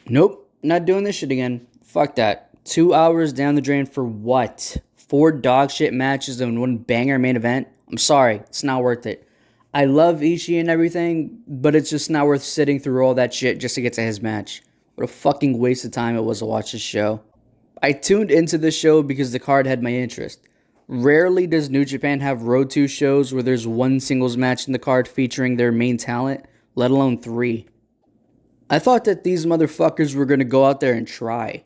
Nope, not doing this shit again. Fuck that. 2 hours down the drain for what? Four dog shit matches and one banger main event? I'm sorry, it's not worth it. I love Ishii and everything, but it's just not worth sitting through all that shit just to get to his match. What a fucking waste of time it was to watch this show. I tuned into this show because the card had my interest. Rarely does New Japan have Road 2 shows where there's one singles match in the card featuring their main talent, let alone three. I thought that these motherfuckers were gonna go out there and try.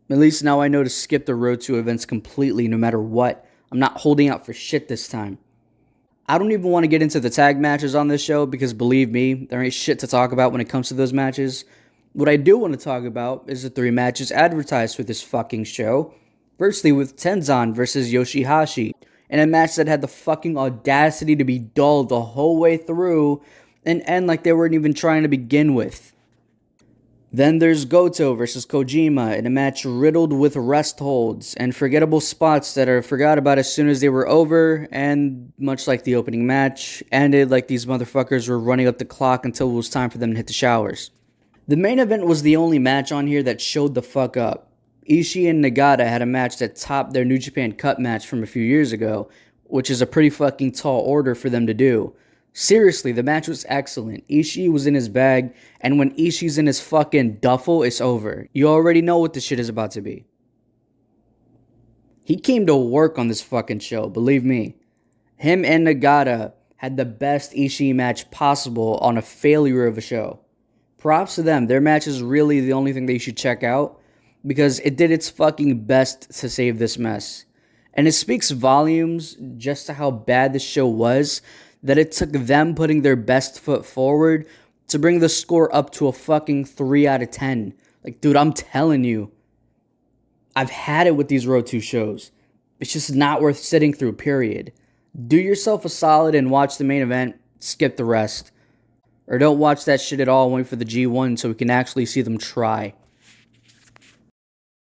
At least now I know to skip the Road 2 events completely no matter what. I'm not holding out for shit this time. I don't even want to get into the tag matches on this show because believe me, there ain't shit to talk about when it comes to those matches. What I do want to talk about is the three matches advertised for this fucking show. Firstly, with Tenzan versus Yoshihashi, in a match that had the fucking audacity to be dull the whole way through and end like they weren't even trying to begin with. Then there's Goto versus Kojima in a match riddled with rest holds and forgettable spots that are forgot about as soon as they were over, and much like the opening match, ended like these motherfuckers were running up the clock until it was time for them to hit the showers. The main event was the only match on here that showed the fuck up. Ishii and Nagata had a match that topped their New Japan Cup match from a few years ago, which is a pretty fucking tall order for them to do. Seriously, the match was excellent. Ishii was in his bag, and when Ishii's in his fucking duffel, it's over. You already know what this shit is about to be. He came to work on this fucking show, believe me. Him and Nagata had the best Ishii match possible on a failure of a show. Props to them. Their match is really the only thing that you should check out because it did its fucking best to save this mess. And it speaks volumes just to how bad this show was that it took them putting their best foot forward to bring the score up to a fucking 3 out of 10. Like, dude, I'm telling you, I've had it with these Road 2 shows. It's just not worth sitting through, period. Do yourself a solid and watch the main event, skip the rest. Or don't watch that shit at all and wait for the G1 so we can actually see them try.